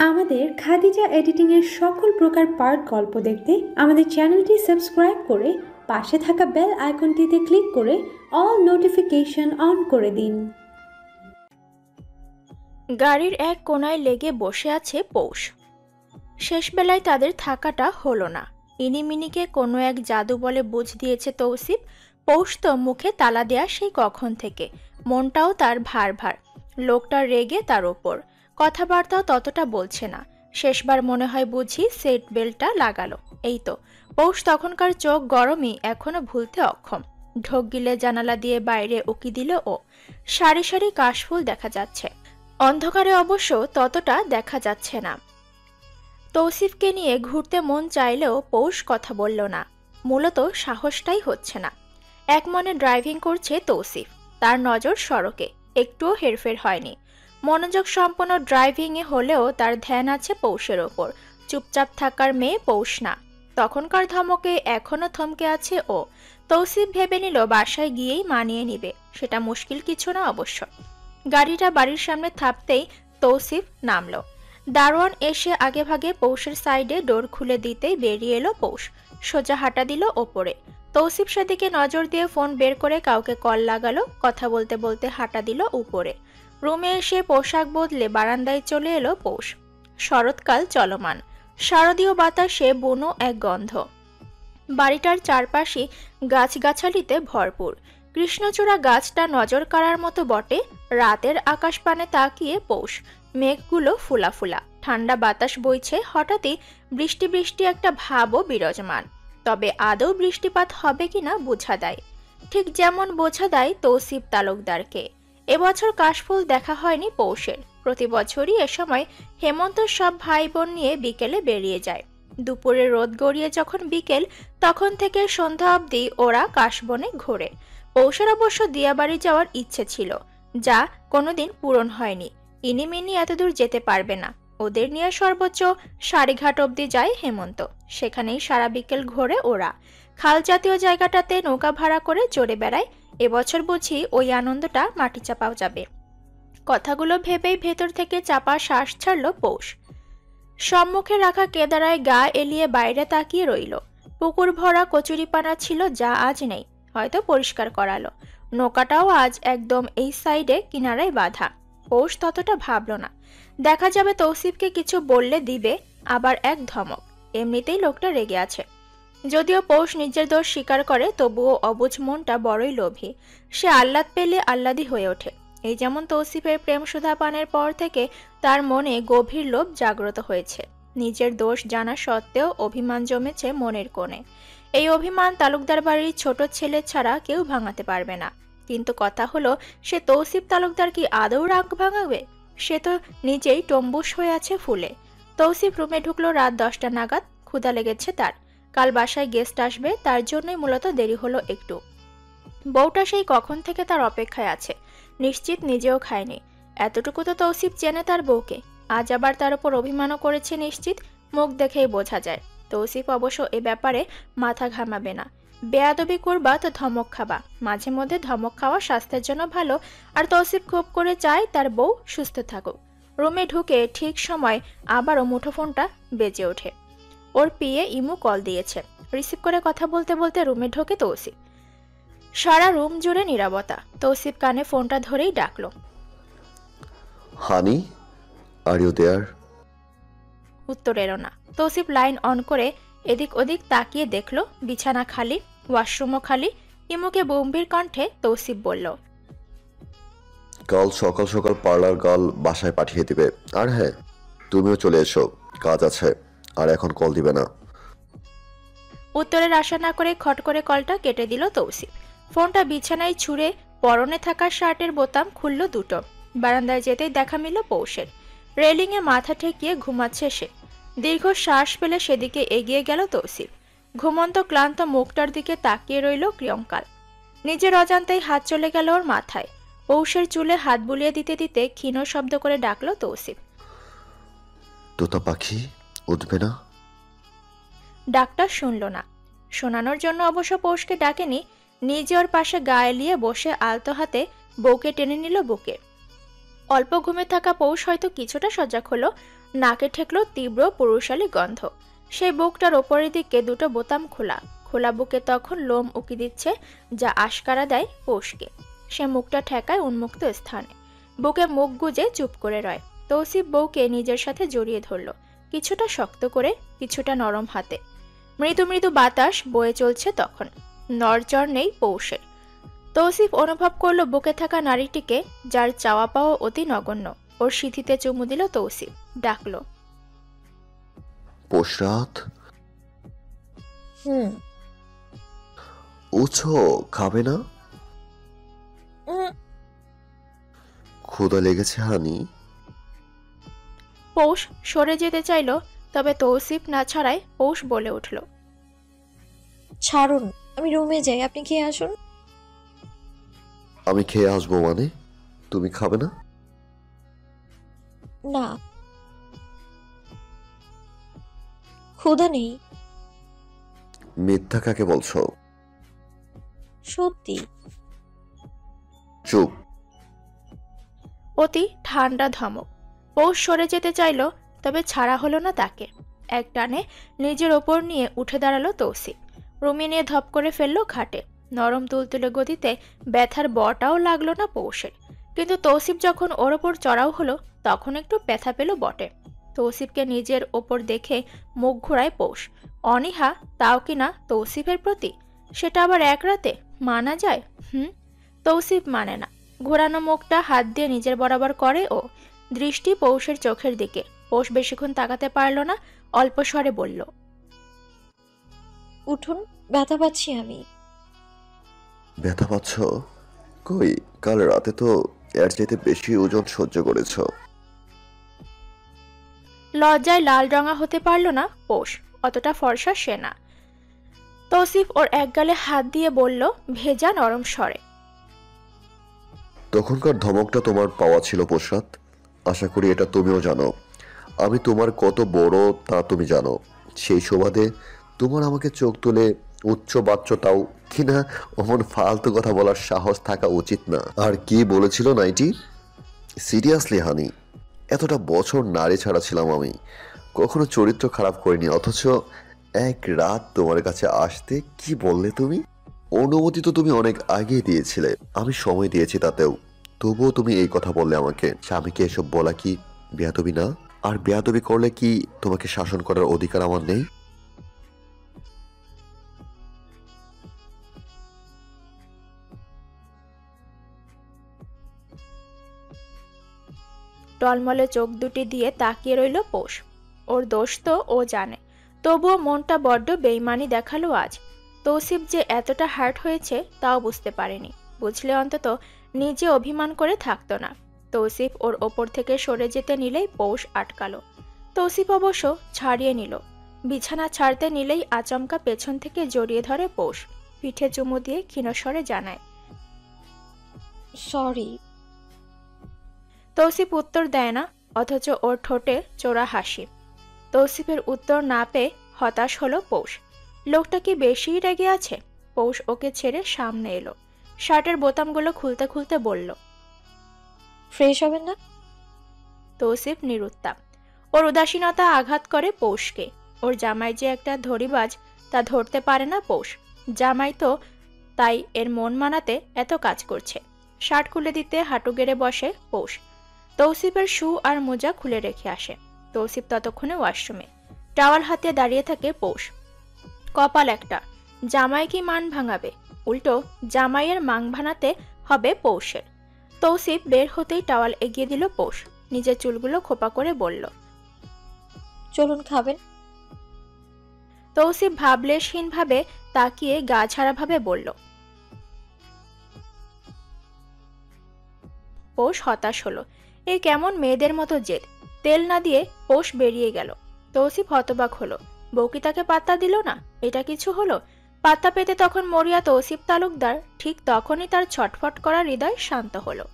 আমাদের খাদিজা এডিটিং এর সকল প্রকার পার্ট গল্প দেখতে আমাদের চ্যানেলটি সাবস্ক্রাইব করে পাশে থাকা বেল আইকনটিতে ক্লিক করে অল নোটিফিকেশন অন করে দিন। গাড়ির এক কোনায় লেগে বসে আছে পৌষ। শেষ বেলায় তাদের থাকাটা হলো না। ইনিমিনিকে কোনো এক জাদু বলে বুঝ দিয়েছে তৌসিফ। পৌষ তো মুখে তালা দেয়া সেই কখন থেকে, মনটাও তার ভার ভার। লোকটা রেগে তার ওপর, কথাবার্তাও ততটা বলছে না। শেষবার মনে হয় বুঝি সেট বেল্টটা লাগালো। এই তো পৌষ তখনকার চোখ গরমই এখনো ভুলতে অক্ষম। ঢোক গিলে জানালা দিয়ে বাইরে উকি দিল ও। সারি সারি কাশফুল দেখা যাচ্ছে, অন্ধকারে অবশ্য ততটা দেখা যাচ্ছে না। তৌসিফকে নিয়ে ঘুরতে মন চাইলেও পৌষ কথা বলল না। মূলত সাহসটাই হচ্ছে না। এক মনে ড্রাইভিং করছে তৌসিফ, তার নজর সড়কে, একটুও হেরফের হয়নি। মনোযোগ সম্পন্ন ড্রাইভিংয়ে হলেও তার ধ্যান আছে পৌষের ওপর। চুপচাপ থাকার মেয়ে পৌষ না। তখনকার ধমকে এখনো থমকে আছে ও। তৌসিফ ভেবে নিল বাসায় গিয়েই মানিয়ে নিবে, সেটা মুশকিল কিছু না অবশ্য। গাড়িটা বাড়ির সামনে থাপতেই তৌসিফ নামলো। দারোয়ান এসে আগে ভাগে পৌষের সাইডে ডোর খুলে দিতেই বেরিয়ে এলো পৌষ। সোজা হাঁটা দিল ওপরে। তৌসিফ সেদিকে নজর দিয়ে ফোন বের করে কাউকে কল লাগালো। কথা বলতে বলতে হাঁটা দিল উপরে। রুমে এসে পোশাক বদলে বারান্দায় চলে এলো পৌষ। শরৎকাল চলমান, শারদীয় বাতাসে বুনো এক গন্ধ। বাড়িটার চারপাশে গাছগাছালিতে ভরপুর। কৃষ্ণচূড়া গাছটা নজর কাড়ার মতো বটে। রাতের আকাশ পানে তাকিয়ে পৌষ। মেঘগুলো ফুলা ফুলা, ঠান্ডা বাতাস বইছে। হঠাৎই বৃষ্টি বৃষ্টি একটা ভাবও বিরাজমান। তবে আদৌ বৃষ্টিপাত হবে কিনা বোঝা দেয়, ঠিক যেমন বোঝা দেয় তৌসিফ তালুকদারকে। এবছর কাশফুল দেখা হয়নি পৌষের। প্রতি বছরই এ সময় হেমন্ত সব ভাই বোন নিয়ে বিকেলে বেরিয়ে যায়। দুপুরে রোদ গড়িয়ে যখন বিকেল, তখন থেকে সন্ধ্যা অবধি ওরা কাশবনে ঘোরে। পৌষের অবশ্য দিয়াবাড়ি যাওয়ার ইচ্ছে ছিল, যা কোনোদিন পূরণ হয়নি। ইনিমিনি এতদূর যেতে পারবে না। ওদের নিয়ে সর্বোচ্চ সারিঘাট অবধি যায় হেমন্ত। সেখানেই সারা বিকেল ঘোরে ওরা। খাল জাতীয় জায়গাটাতে নৌকা ভাড়া করে চড়ে বেড়ায়। এবছর বুঝি ওই আনন্দটা মাটি চাপাও যাবে। কথাগুলো ভেবেই ভেতর থেকে চাপা শ্বাস ছাড়ল পৌষ। সম্মুখে রাখা কেদারায় গা এলিয়ে বাইরে তাকিয়ে রইল। পুকুর ভরা কচুরিপানা ছিল, যা আজ নেই, হয়তো পরিষ্কার করালো। নৌকাটাও আজ একদম এই সাইডে কিনারায় বাঁধা। পৌষ ততটা ভাবল না। দেখা যাবে তৌসিফকে কিছু বললে দিবে আবার এক ধমক। এমনিতেই লোকটা রেগে আছে। যদিও পৌষ নিজের দোষ স্বীকার করে, তবুও অবুঝ মনটা বড়ই লোভী। সে আহ্লাদ পেলে আহ্লাদী হয়ে ওঠে। এই যেমন তৌসিফের প্রেম সুধা পানের পর থেকে তার মনে গভীর লোভ জাগ্রত হয়েছে। নিজের দোষ জানা সত্ত্বেও অভিমান জমেছে মনের কোণে। এই অভিমান তালুকদার বাড়ির ছোট ছেলে ছাড়া কেউ ভাঙাতে পারবে না। কিন্তু কথা হলো, সে তৌসিফ তালুকদার কি আদৌ রাগ ভাঙাবে? সে তো নিজেই টম্বুস হয়ে আছে ফুলে। তৌসিফ রুমে ঢুকলো রাত 10টা নাগাদ। ক্ষুধা লেগেছে তার। কাল বাসায় গেস্ট আসবে, তার জন্যই মূলত দেরি হলো একটু। বউটা সেই কখন থেকে তার অপেক্ষায় আছে, নিশ্চিত নিজেও খায়নি। এতটুকু তো তৌসিফ চেনে তার বউকে। আজ আবার তার উপর অভিমানও করেছে নিশ্চিত, মুখ দেখেই বোঝা যায়। তৌসিফ অবশ্য এ ব্যাপারে মাথা ঘামাবে না। বেয়াদবি করবা তো ধমক খাবা। মাঝে মধ্যে ধমক খাওয়া স্বাস্থ্যের জন্য ভালো। আর তৌসিফ খুব করে চায় তার বউ সুস্থ থাকুক। রুমে ঢুকে ঠিক সময় আবারও মুঠোফোনটা বেজে ওঠে। ওর পিয়ে ইমু কল দিয়েছে। রিসিভ করে কথা বলতে বলতে রুমে ঢোকে তৌসিফ। সারা রুম জুড়ে নীরবতা। তৌসিফ কানে ফোনটা ধরেই ডাকলো, হানি, আর ইউ দেয়ার? উত্তর এলো না। তৌসিফ লাইন অন করে এদিক ওদিক তাকিয়ে দেখলো বিছানা খালি, ওয়াশরুমও খালি। ইমুকে গম্ভীর কণ্ঠে তৌসিফ বলল, কাল সকাল সকাল পার্লার গার্ল বাসায় পাঠিয়ে দিবে। আর হ্যাঁ, তুমিও চলে এসো, কাজ আছে। আর এখন কল দিবে না। উত্তরের আশা না করে খট করে কলটা কেটে দিল তৌসিফ। ফোনটা বিছানায় ছুঁড়ে পরনে থাকা শার্টের বোতাম খুলল দুটো। বারান্দায় যেতেই দেখা মিলল পৌষের। রেলিংয়ে মাথা ঠেকিয়ে ঘুমাচ্ছে সে। দীর্ঘ শ্বাস ফেলে সেদিকে এগিয়ে গেল তৌসিফ। ঘুমন্ত ক্লান্ত মুখটার দিকে তাকিয়ে রইল প্রিয়ঙ্কাল। নিজের অজান্তেই হাত চলে গেল ওর মাথায়। পৌষের চুলে হাত বুলিয়ে দিতে দিতে ক্ষীণ শব্দ করে ডাকলো তৌসিফ, তোতা পাখি উঠবে না? ডাকটা শুনল না। শোনানোর জন্য অবশ্য পৌষকে ডাকেনি, নিজে ওর পাশে গা এলিয়ে বসে আলতো হাতে বউকে টেনে নিল বুকে। অল্প ঘুমে থাকা পৌষ হয়তো কিছুটা সজাগ হলো। নাকে ঠেকলো তীব্র পুরুষালী গন্ধ। সেই বুকটার ওপরের দিকে দুটো বোতাম খোলা। খোলা বুকে তখন লোম উকি দিচ্ছে, যা আশকারা দেয় পৌষকে। সে মুখটা ঠেকায় উন্মুক্ত স্থানে, বুকে মুখ গুজে চুপ করে রয়। তৌসিফ বউকে নিজের সাথে জড়িয়ে ধরল, কিছুটা শক্ত করে, কিছুটা নরম হাতে। মৃদু মৃদু বাতাস বয়ে চলছে তখন, নড়চড় নেই পৌষের। তৌসিফ অনুভব করলো বুকে থাকা নারীটিকে, যার চাওয়া পাওয়া অতি নগণ্য। ওর সিঁথিতে চুমু দিল তৌসিফ, ডাকলো, পোশরাত, হুম। উঠো, খাবে না? উম, ক্ষুধা লেগেছে হানি? পৌষ সরে যেতে চাইল, তবে তৌসিফ না ছাড়ায় পৌষ বলে উঠল, ছাড়ুন, আমি রুমে যাই, আপনি খেয়ে আসুন। আমি খেয়ে আসবো মানে? তুমি খাবে না? না, ক্ষুধা নেই। মিথ্যা কাকে বলছো? সত্যি। চুপ। অতি ঠান্ডা ধমক। পৌষ সরে যেতে চাইল, তবে ছাড়া হলো না তাকে। এক টানে নিজের ওপর নিয়ে উঠে দাঁড়ালো তৌসিফ। রুমে নিয়ে ধপ করে ফেললো খাটে। নরম তুলতুলে গতিতে ব্যথার বটাও লাগলো না পৌষের। কিন্তু তৌসিফ যখন ওর ওপর চড়াও হলো, তখন একটু ব্যথা পেল বটে। তৌসিফকে নিজের ওপর দেখে মুখ ঘোরায় পৌষ। অনীহা, তাও কিনা তৌসিফের প্রতি। সেটা আবার এক রাতে মানা যায়? তৌসিফ মানে না। ঘোরানো মুখটা হাত দিয়ে নিজের বরাবর করে ও। দৃষ্টি পৌষের চোখের দিকে। পৌষ বেশিক্ষণ তাকাতে পারল না, অল্প স্বরে বলল, উঠুন, ব্যথা পাচ্ছি আমি। ব্যথা পাচ্ছ? কই, কাল রাতে তো এর চাইতে বেশি ওজন সহ্য করেছ। লজ্জায় লাল রঙা হতে পারল না পৌষ। অতটা ফর্সা সে না। তৌসিফ ওর এক গালে হাত দিয়ে বলল ভেজা নরম স্বরে, তখনকার ধমকটা তোমার পাওয়া ছিল পোশরাত। আশা করি এটা তুমিও জানো। আমি তোমার কত বড় তা তুমি জানো। সেই সুবাদে তোমার আমাকে চোখ তুলে উচ্চ বাচ্চটাও কিনা অমন ফালতু কথা বলার সাহস থাকা উচিত না। আর কি বলেছিল নাইটি? সিরিয়াসলি হানি, এতটা বছর নারী ছাড়া ছিলাম আমি, কখনো চরিত্র খারাপ করিনি, অথচ এক রাত তোমার কাছে আসতে কি বললে তুমি? অনুমতি তো তুমি অনেক আগেই দিয়েছিলে, আমি সময় দিয়েছি তাতেও। তবুও তুমি এই কথা বললে আমাকে। স্বামীকে এসব বলা কি বেয়াদবি না? আর বেয়াদবি করলে কি তোমাকে শাসন করার অধিকার আমার নেই? টলমলে চোখ দুটি দিয়ে তাকিয়ে রইল পৌষ। ওর দোষ তো ও জানে, তবুও মনটা বড্ড বেইমানি দেখালো আজ। তৌসিফ যে এতটা হার্ট হয়েছে তাও বুঝতে পারেনি। বুঝলে অন্তত নিজে অভিমান করে থাকতো না। তৌসিফ ওর ওপর থেকে সরে যেতে নিলেই পৌষ আটকালো। তৌসিফ অবশ্য ছাড়িয়ে নিল। বিছানা ছাড়তে নিলেই আচমকা পেছন থেকে জড়িয়ে ধরে পৌষ। পিঠে চুমু দিয়ে ক্ষীণস্বরে জানায়, সরি। তৌসিফ উত্তর দেয় না, অথচ ওর ঠোঁটে চোরা হাসি। তৌসিফের উত্তর না পেয়ে হতাশ হলো পৌষ। লোকটা কি বেশিই রেগে আছে? পৌষ ওকে ছেড়ে সামনে এলো। শার্টের বোতামগুলো খুলতে খুলতে বলল, ফ্রেশ হবেন না? তৌসিফ নিরুত্তাপ। ওর উদাসীনতা আঘাত করে পৌষকে। ওর জামাই যে একটা ধরিবাজ তা ধরতে পারে না পৌষ। জামাই তো, তাই এর মন মানাতে এত কাজ করছে। শার্ট খুলে দিতে হাঁটু গেড়ে বসে পৌষ। তৌসিফের শু আর মোজা খুলে রেখে আসে। তৌসিফ ততক্ষণে ওয়াশরুমে। টাওয়াল হাতে দাঁড়িয়ে থাকে পৌষ। কপাল একটা, জামাই কি মান ভাঙাবে? উল্টো জামাইয়ের মান ভাঙাতে হবে পৌষের। তৌসিফ বের হতেই টাওয়াল এগিয়ে দিল পৌষ। নিজের চুলগুলো খোপা করে বলল, চলুন, খাবেন? তৌসিফ ভাবলেশহীন ভাবে তাকিয়ে গা ছাড়া ভাবে বলল। পৌষ হতাশ হলো। এই কেমন মেয়েদের মতো জেদ। তেল না দিয়ে পৌষ বেরিয়ে গেল। তৌসিফ হতবাক হলো। বউ কি তাকে পাত্তা দিল না? এটা কিছু হলো? পাত্তা পেতে তখন মরিয়া তৌসিফ তালুকদার, ঠিক তখনই তার ছটফট করা হৃদয় শান্ত হলো।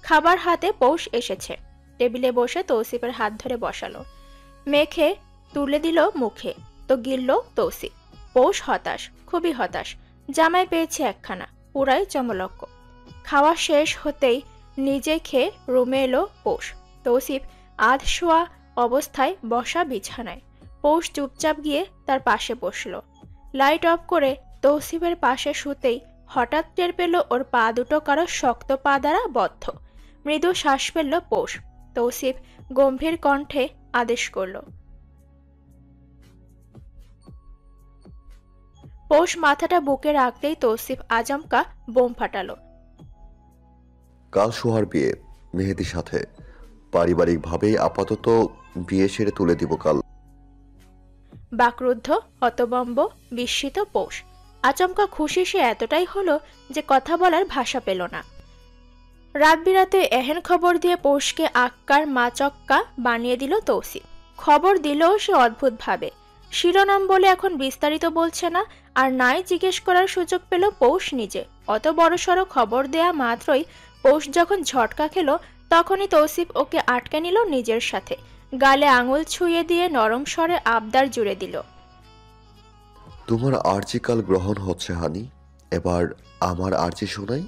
খাবার হাতে পৌষ এসেছে। টেবিলে বসে তৌসিফের হাত ধরে বসালো। মেখে তুলে দিল মুখে, তো গিলল তৌসিফ। পৌষ হতাশ, খুবই হতাশ। জামাই পেয়েছে একখানা, পুরাই চমলক্ক। খাওয়া শেষ হতেই নিজে খেয়ে রুমে এলো পৌষ। তৌসিফ আধ শোয়া অবস্থায় বসা বিছানায়। পৌষ চুপচাপ গিয়ে তার পাশে বসল। লাইট অফ করে তৌসিফের পাশে শুতেই হঠাৎ টের পেল ওর পা দুটো কারো শক্ত পা দ্বারা বদ্ধ। মৃদু শ্বাস ফেলল পৌষ। তৌসিফ গম্ভীর কণ্ঠে আদেশ করল। পৌষ মাথাটা বুকে রাখতেই তৌসিফ আচমকা বোম ফাটালো। কাল সোহার বিয়ে মেহেদির সাথে, পারিবারিকভাবেই আপাতত বিয়ে সেরে তুলে দিব কাল। বাকরুদ্ধ, হতবম্ব, বিস্মিত পৌষ। আচমকা খুশি সে এতটাই হলো যে কথা বলার ভাষা পেল না। রাত বিরাতে এহেন খবর দিয়ে পৌষকে আক্কার মাচক্কা বানিয়ে দিল তৌসিফ। খবর দিলেও সে অদ্ভুতভাবে। শিরোনাম বলে এখন বিস্তারিত বলছে না, আর নাই জিজ্ঞেস করার সুযোগ পেল পৌষ নিজে। অত বড়সড় খবর দেয়া মাত্রই পৌষ যখন ঝটকা খেল, তখনই তৌসিফ ওকে আটকে নিল নিজের সাথে। গালে আঙুল ছুঁয়ে দিয়ে নরম স্বরে আবদার জুড়ে দিল। তোমার আরজি কাল গ্রহণ হচ্ছে হানি, এবার আমার আরজি শোনাই।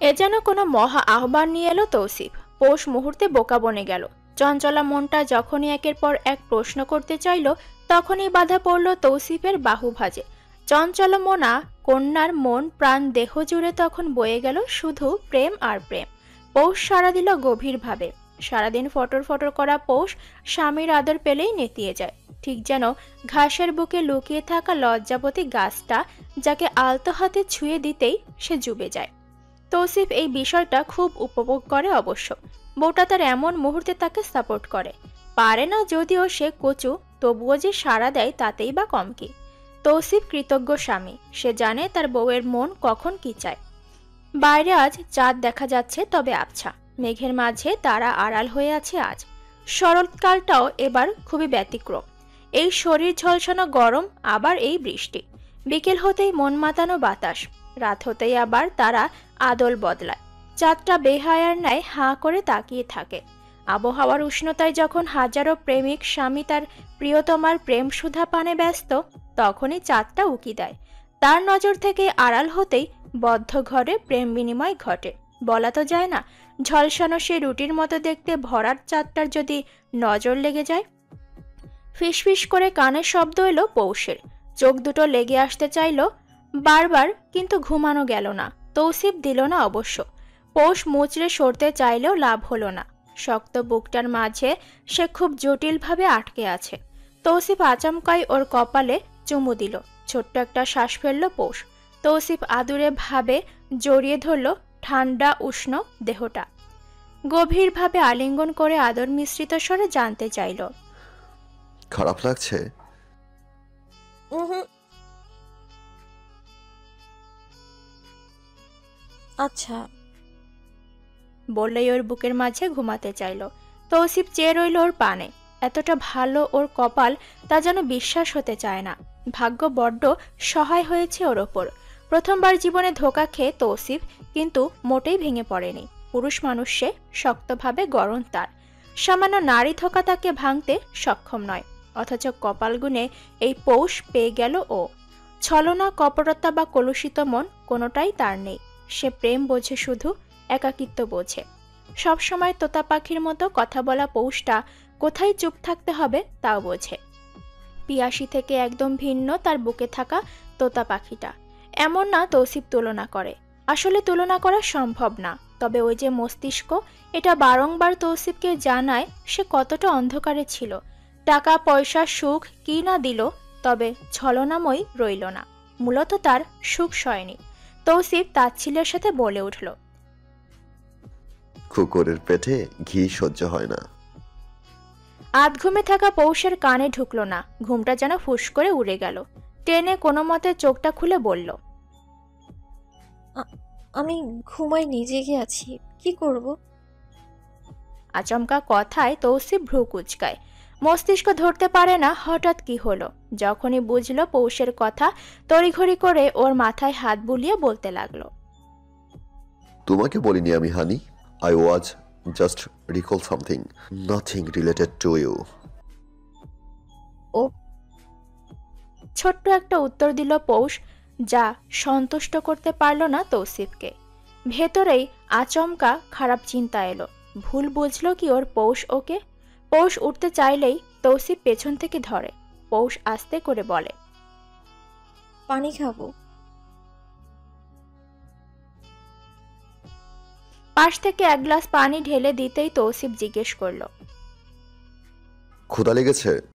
এ যেন কোনো মহা আহ্বান নিয়ে এলো তৌসিফ। পৌষ মুহূর্তে বোকা বনে গেল। চঞ্চলা মনটা যখনই একের পর এক প্রশ্ন করতে চাইল, তখনই বাধা পড়ল তৌসিফের বাহু ভাঁজে। চঞ্চল মনা কন্যার মন প্রাণ দেহ জুড়ে তখন বয়ে গেল শুধু প্রেম আর প্রেম। পৌষ সাড়া দিল গভীরভাবে। সারাদিন ফটর ফটর করা পৌষ স্বামীর আদর পেলেই নেতিয়ে যায়, ঠিক যেন ঘাসের বুকে লুকিয়ে থাকা লজ্জাবতী গাছটা, যাকে আলতো হাতে ছুঁয়ে দিতেই সে ডুবে যায়। তৌসিফ এই বিষয়টা খুব উপভোগ করে অবশ্য। বউটা তার এমন মুহূর্তে তাকে সাপোর্ট করে। পারে না যদিও সে কচু, তবুও যে সাড়া দেয় তাতেই বা কম কি। তৌসিফ কৃতজ্ঞ স্বামী। সে জানে তার বউয়ের মন কখন কি চায়। বাইরে আজ চাঁদ দেখা যাচ্ছে, তবে আবছা। মেঘের মাঝে তারা আড়াল হয়ে আছে আজ। শরৎকালটাও এবার খুবই ব্যতিক্রম। এই শরীর ঝলসানো গরম, আবার এই বৃষ্টি। বিকেল হতেই মন মাতানো বাতাস, রাত হতেই আবার তারা আদল বদলায়। চাঁদটা বেহায়ার ন্যায় হাঁ করে তাকিয়ে থাকে। আবহাওয়ার উষ্ণতায় যখন হাজারো প্রেমিক স্বামী তার প্রিয়তমার প্রেম সুধা পানে ব্যস্ত, তখনই চাঁদটা উকি দেয়। তার নজর থেকে আড়াল হতেই বদ্ধ ঘরে প্রেম বিনিময় ঘটে। বলা তো যায় না, ঝলসানো সে রুটির মতো দেখতে ভরাট চাঁদটার যদি নজর লেগে যায়। ফিসফিস করে কানে শব্দ এলো পৌষের। চোখ দুটো লেগে আসতে চাইল বারবার, কিন্তু ঘুমানো গেল না। তৌসিফ দিল না অবশ্য। পৌষ মুচড়ে সরতে চাইলেও লাভ হলো না। শক্ত বুকটার মাঝে সে খুব জটিলভাবে আটকে আছে। তৌসিফ আচমকাই ওর কপালে চুমু দিল। ছোট্ট একটা শ্বাস ফেলল পৌষ। তৌসিফ আদুরে ভাবে জড়িয়ে ধরল ঠান্ডা উষ্ণ দেহটা। গভীরভাবে আলিঙ্গন করে আদর মিশ্রিত স্বরে জানতে চাইল, খারাপ লাগছে? উহুম। আচ্ছা। বললেই ওর বুকের মাঝে ঘুমাতে চাইল। তৌসিফ চেয়ে রইল ওর পানে। এতটা ভালো ওর কপাল, তা যেন বিশ্বাস হতে চায় না। ভাগ্য বড্ড সহায় হয়েছে ওর ওপর। প্রথমবার জীবনে ধোঁকা খেয়ে তৌসিফ কিন্তু মোটেই ভেঙে পড়েনি। পুরুষ মানুষ সে, শক্তভাবে গড়ন তার। সামান্য নারী ধোঁকা তাকে ভাঙতে সক্ষম নয়। অথচ কপাল গুনে এই পৌষ পেয়ে গেল ও। ছলনা, কপটতা বা কলুষিত মন কোনোটাই তার নেই। সে প্রেম বোঝে, শুধু একাকিত্ব বোঝে। সবসময় তোতা পাখির মতো কথা বলা পৌষটা কোথায় চুপ থাকতে হবে তাও বোঝে। পিয়াসী থেকে একদম ভিন্ন তার বুকে থাকা তোতা পাখিটা। এমন না তৌসিফ তুলনা করে, আসলে তুলনা করা সম্ভব না। তবে ওই যে মস্তিষ্ক, এটা বারংবার তৌসিফকে জানায় সে কতটা অন্ধকারে ছিল। টাকা পয়সা সুখ কি না দিল, তবে ছলনাময় রইল না। মূলত তার সুখ সয়নি। তৌসিফ তাচ্ছিল্যের সাথে বলে উঠল, কুকুরের পেটে ঘি সহ্য হয় না। আধ ঘুমে থাকা পৌষের কানে ঢুকলো না। ঘুমটা যেন ফুস করে উড়ে গেল। টেনে কোনো মতে চোখটা খুলে বলল, আমি ঘুমাইনি, জেগে আছি। কি করব? আচমকা কথায় তৌসিফ ভ্রু কুচকায়। মস্তিষ্ক ধরতে পারে না হঠাৎ কি হলো। যখনই বুঝলো পৌষের কথা, তড়িঘড়ি করে ওর মাথায় হাত বুলিয়ে বলতে লাগলো, তোমাকে বলিনি আমি honey, I was just recall something, nothing related to you. ও। ছোট্ট একটা উত্তর দিল পৌষ, যা সন্তুষ্ট করতে পারল না তৌসিফকে। ভেতরেই আচমকা খারাপ চিন্তা এলো। ভুল বুঝলো কি ওর পৌষ ওকে? পৌষ উঠতে চাইলেই তৌসিফ পেছন থেকে ধরে। পৌষ আস্তে করে বলে, পানি খাবো। পাশ থেকে এক গ্লাস পানি ঢেলে দিতেই তৌসিফ জিজ্ঞেস করলো, ক্ষুধা লেগেছে?